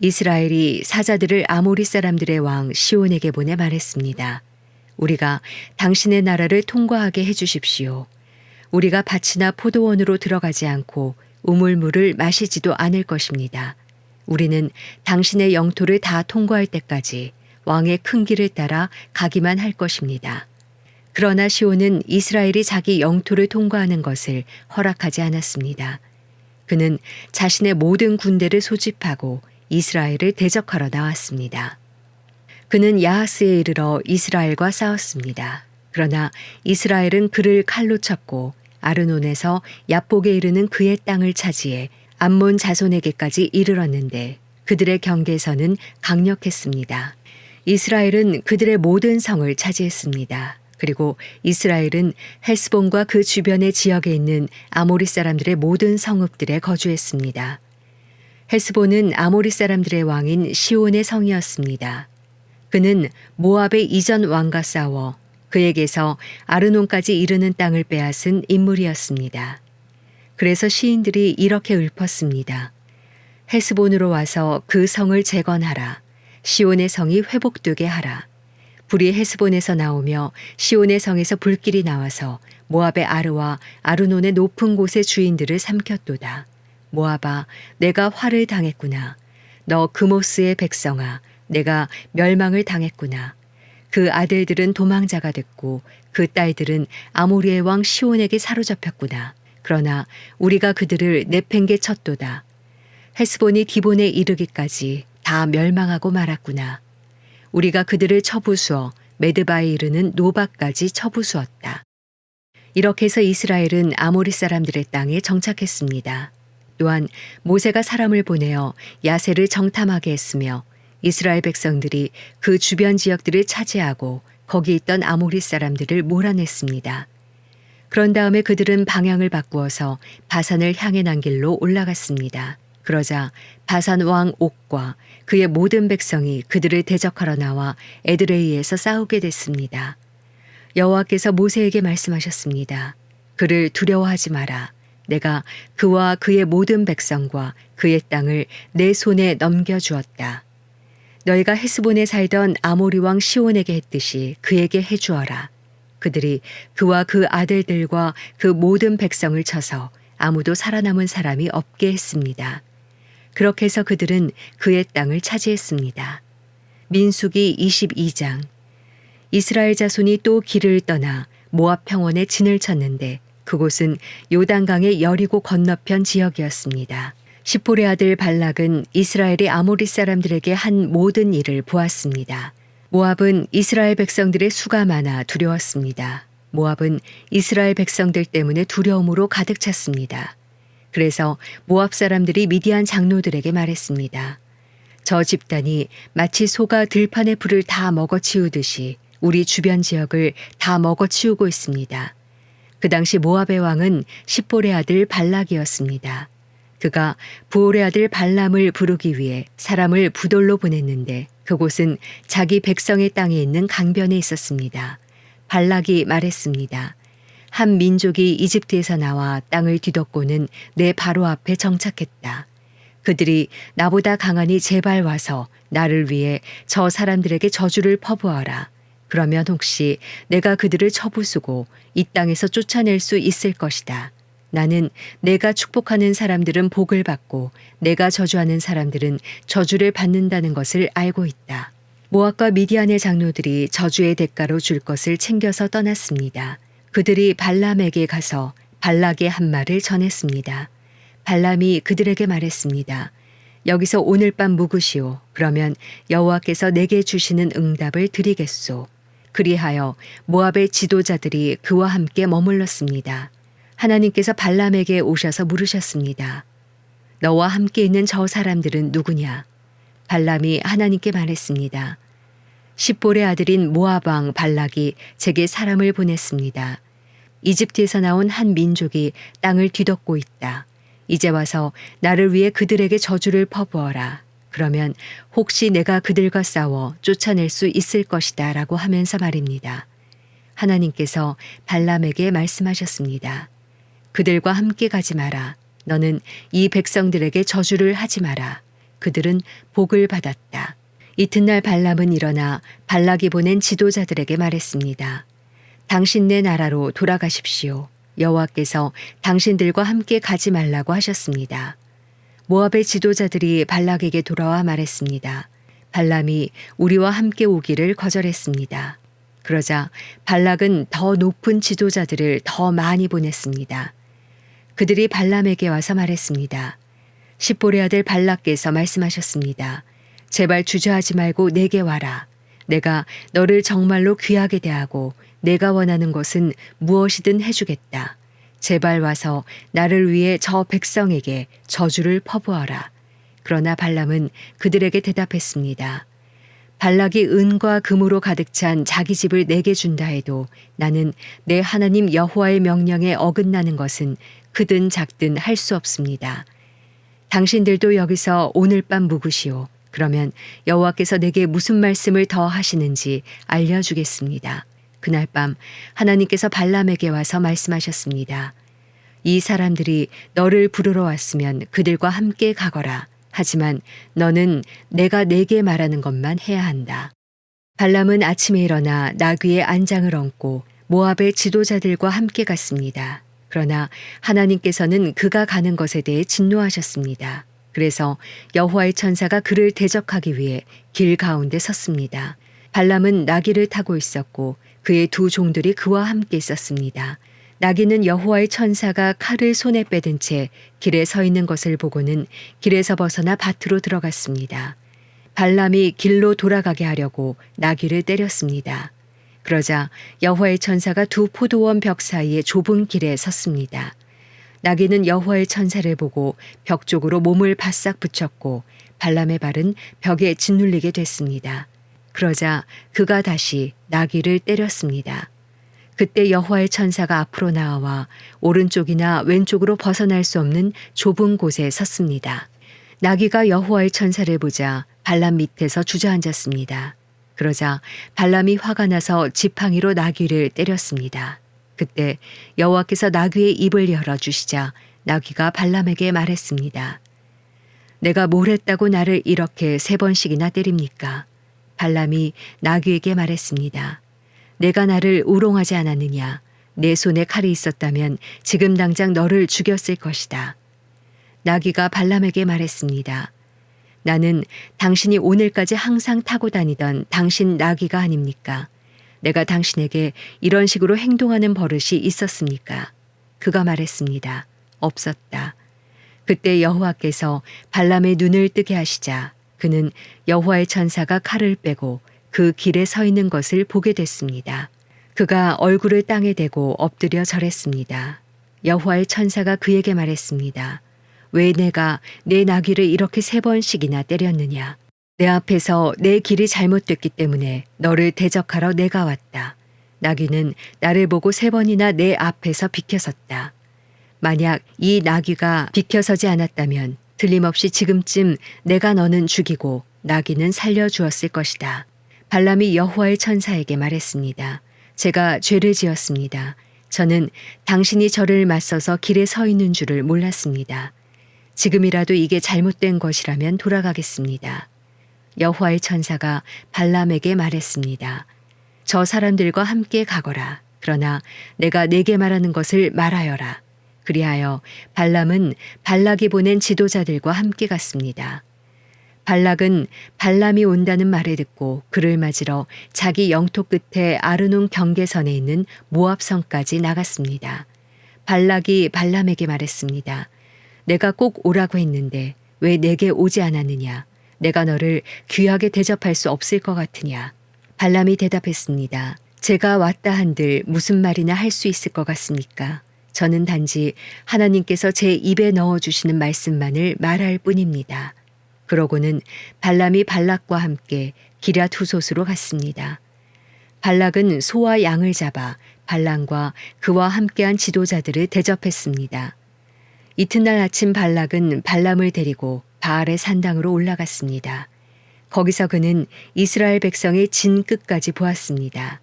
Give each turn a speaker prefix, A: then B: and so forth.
A: 이스라엘이 사자들을 아모리 사람들의 왕 시온에게 보내 말했습니다. 우리가 당신의 나라를 통과하게 해 주십시오. 우리가 밭이나 포도원으로 들어가지 않고 우물물을 마시지도 않을 것입니다. 우리는 당신의 영토를 다 통과할 때까지 왕의 큰 길을 따라 가기만 할 것입니다. 그러나 시온은 이스라엘이 자기 영토를 통과하는 것을 허락하지 않았습니다. 그는 자신의 모든 군대를 소집하고 이스라엘을 대적하러 나왔습니다. 그는 야하스에 이르러 이스라엘과 싸웠습니다. 그러나 이스라엘은 그를 칼로 쳤고 아르논에서 야복에 이르는 그의 땅을 차지해 암몬 자손에게까지 이르렀는데 그들의 경계선은 강력했습니다. 이스라엘은 그들의 모든 성을 차지했습니다. 그리고 이스라엘은 헬스본과 그 주변의 지역에 있는 아모리 사람들의 모든 성읍들에 거주했습니다. 헬스본은 아모리 사람들의 왕인 시온의 성이었습니다. 그는 모압의 이전 왕과 싸워 그에게서 아르논까지 이르는 땅을 빼앗은 인물이었습니다. 그래서 시인들이 이렇게 읊었습니다. 헬스본으로 와서 그 성을 재건하라. 시온의 성이 회복되게 하라. 불이 헬스본에서 나오며 시온의 성에서 불길이 나와서 모압의 아르와 아르논의 높은 곳의 주인들을 삼켰도다. 모압아, 내가 화를 당했구나. 너 그모스의 백성아, 내가 멸망을 당했구나. 그 아들들은 도망자가 됐고 그 딸들은 아모리의 왕 시온에게 사로잡혔구나. 그러나 우리가 그들을 내팽개 쳤도다. 헬스본이 디본에 이르기까지 다 멸망하고 말았구나. 우리가 그들을 쳐부수어 메드바에 이르는 노바까지 쳐부수었다. 이렇게 해서 이스라엘은 아모리 사람들의 땅에 정착했습니다. 또한 모세가 사람을 보내어 야세를 정탐하게 했으며 이스라엘 백성들이 그 주변 지역들을 차지하고 거기 있던 아모리 사람들을 몰아냈습니다. 그런 다음에 그들은 방향을 바꾸어서 바산을 향해 난 길로 올라갔습니다. 그러자 바산 왕 옥과 그의 모든 백성이 그들을 대적하러 나와 에드레이에서 싸우게 됐습니다. 여호와께서 모세에게 말씀하셨습니다. 그를 두려워하지 마라. 내가 그와 그의 모든 백성과 그의 땅을 내 손에 넘겨주었다. 너희가 헬스본에 살던 아모리 왕 시온에게 했듯이 그에게 해주어라. 그들이 그와 그 아들들과 그 모든 백성을 쳐서 아무도 살아남은 사람이 없게 했습니다. 그렇게 해서 그들은 그의 땅을 차지했습니다. 민수기 22장. 이스라엘 자손이 또 길을 떠나 모압 평원에 진을 쳤는데 그곳은 요단강의 여리고 건너편 지역이었습니다. 십볼의 아들 발락은 이스라엘이 아모리 사람들에게 한 모든 일을 보았습니다. 모압은 이스라엘 백성들의 수가 많아 두려웠습니다. 모압은 이스라엘 백성들 때문에 두려움으로 가득 찼습니다. 그래서 모압 사람들이 미디안 장로들에게 말했습니다. 저 집단이 마치 소가 들판의 풀을 다 먹어치우듯이 우리 주변 지역을 다 먹어치우고 있습니다. 그 당시 모압의 왕은 십볼의 아들 발락이었습니다. 그가 부올의 아들 발람을 부르기 위해 사람을 부돌로 보냈는데 그곳은 자기 백성의 땅에 있는 강변에 있었습니다. 발락이 말했습니다. 한 민족이 이집트에서 나와 땅을 뒤덮고는 내 바로 앞에 정착했다. 그들이 나보다 강하니 제발 와서 나를 위해 저 사람들에게 저주를 퍼부어라. 그러면 혹시 내가 그들을 쳐부수고 이 땅에서 쫓아낼 수 있을 것이다. 나는 내가 축복하는 사람들은 복을 받고 내가 저주하는 사람들은 저주를 받는다는 것을 알고 있다. 모압과 미디안의 장로들이 저주의 대가로 줄 것을 챙겨서 떠났습니다. 그들이 발람에게 가서 발락의 한 말을 전했습니다. 발람이 그들에게 말했습니다. 여기서 오늘 밤 묵으시오. 그러면 여호와께서 내게 주시는 응답을 드리겠소. 그리하여 모압의 지도자들이 그와 함께 머물렀습니다. 하나님께서 발람에게 오셔서 물으셨습니다. 너와 함께 있는 저 사람들은 누구냐? 발람이 하나님께 말했습니다. 십볼의 아들인 모압 왕 발락이 제게 사람을 보냈습니다. 이집트에서 나온 한 민족이 땅을 뒤덮고 있다. 이제 와서 나를 위해 그들에게 저주를 퍼부어라. 그러면 혹시 내가 그들과 싸워 쫓아낼 수 있을 것이다 라고 하면서 말입니다. 하나님께서 발람에게 말씀하셨습니다. 그들과 함께 가지 마라. 너는 이 백성들에게 저주를 하지 마라. 그들은 복을 받았다. 이튿날 발람은 일어나 발락이 보낸 지도자들에게 말했습니다. 당신네 나라로 돌아가십시오. 여호와께서 당신들과 함께 가지 말라고 하셨습니다. 모압의 지도자들이 발락에게 돌아와 말했습니다. 발람이 우리와 함께 오기를 거절했습니다. 그러자 발락은 더 높은 지도자들을 더 많이 보냈습니다. 그들이 발람에게 와서 말했습니다. 십볼의 아들 발락께서 말씀하셨습니다. 제발 주저하지 말고 내게 와라. 내가 너를 정말로 귀하게 대하고 내가 원하는 것은 무엇이든 해주겠다. 제발 와서 나를 위해 저 백성에게 저주를 퍼부어라. 그러나 발람은 그들에게 대답했습니다. 발락이 은과 금으로 가득 찬 자기 집을 내게 준다 해도 나는 내 하나님 여호와의 명령에 어긋나는 것은 크든 작든 할 수 없습니다. 당신들도 여기서 오늘 밤 묵으시오. 그러면 여호와께서 내게 무슨 말씀을 더 하시는지 알려주겠습니다. 그날 밤 하나님께서 발람에게 와서 말씀하셨습니다. 이 사람들이 너를 부르러 왔으면 그들과 함께 가거라. 하지만 너는 내가 내게 말하는 것만 해야 한다. 발람은 아침에 일어나 나귀의 안장을 얹고 모압의 지도자들과 함께 갔습니다. 그러나 하나님께서는 그가 가는 것에 대해 진노하셨습니다. 그래서 여호와의 천사가 그를 대적하기 위해 길 가운데 섰습니다. 발람은 나귀를 타고 있었고 그의 두 종들이 그와 함께 있었습니다. 나귀는 여호와의 천사가 칼을 손에 빼든 채 길에 서 있는 것을 보고는 길에서 벗어나 밭으로 들어갔습니다. 발람이 길로 돌아가게 하려고 나귀를 때렸습니다. 그러자 여호와의 천사가 두 포도원 벽 사이의 좁은 길에 섰습니다. 나귀는 여호와의 천사를 보고 벽 쪽으로 몸을 바싹 붙였고 발람의 발은 벽에 짓눌리게 됐습니다. 그러자 그가 다시 나귀를 때렸습니다. 그때 여호와의 천사가 앞으로 나와 오른쪽이나 왼쪽으로 벗어날 수 없는 좁은 곳에 섰습니다. 나귀가 여호와의 천사를 보자 발람 밑에서 주저앉았습니다. 그러자 발람이 화가 나서 지팡이로 나귀를 때렸습니다. 그때 여호와께서 나귀의 입을 열어주시자 나귀가 발람에게 말했습니다. 내가 뭘 했다고 나를 이렇게 3번씩이나 때립니까? 발람이 나귀에게 말했습니다. 내가 나를 우롱하지 않았느냐? 내 손에 칼이 있었다면 지금 당장 너를 죽였을 것이다. 나귀가 발람에게 말했습니다. 나는 당신이 오늘까지 항상 타고 다니던 당신 나귀가 아닙니까? 내가 당신에게 이런 식으로 행동하는 버릇이 있었습니까? 그가 말했습니다. 없었다. 그때 여호와께서 발람의 눈을 뜨게 하시자 그는 여호와의 천사가 칼을 빼고 그 길에 서 있는 것을 보게 됐습니다. 그가 얼굴을 땅에 대고 엎드려 절했습니다. 여호와의 천사가 그에게 말했습니다. 왜 내가 내 나귀를 이렇게 3번씩이나 때렸느냐? 내 앞에서 내 길이 잘못됐기 때문에 너를 대적하러 내가 왔다. 나귀는 나를 보고 3번이나 내 앞에서 비켜섰다. 만약 이 나귀가 비켜서지 않았다면 틀림없이 지금쯤 내가 너는 죽이고 나귀는 살려주었을 것이다. 발람이 여호와의 천사에게 말했습니다. 제가 죄를 지었습니다. 저는 당신이 저를 맞서서 길에 서 있는 줄을 몰랐습니다. 지금이라도 이게 잘못된 것이라면 돌아가겠습니다. 여호와의 천사가 발람에게 말했습니다. 저 사람들과 함께 가거라. 그러나 내가 내게 말하는 것을 말하여라. 그리하여 발람은 발락이 보낸 지도자들과 함께 갔습니다. 발락은 발람이 온다는 말을 듣고 그를 맞으러 자기 영토 끝에 아르논 경계선에 있는 모압성까지 나갔습니다. 발락이 발람에게 말했습니다. 내가 꼭 오라고 했는데 왜 내게 오지 않았느냐? 내가 너를 귀하게 대접할 수 없을 것 같으냐? 발람이 대답했습니다. 제가 왔다 한들 무슨 말이나 할 수 있을 것 같습니까? 저는 단지 하나님께서 제 입에 넣어주시는 말씀만을 말할 뿐입니다. 그러고는 발람이 발락과 함께 기럇 후솥으로 갔습니다. 발락은 소와 양을 잡아 발람과 그와 함께한 지도자들을 대접했습니다. 이튿날 아침 발락은 발람을 데리고 바알의 산당으로 올라갔습니다. 거기서 그는 이스라엘 백성의 진 끝까지 보았습니다.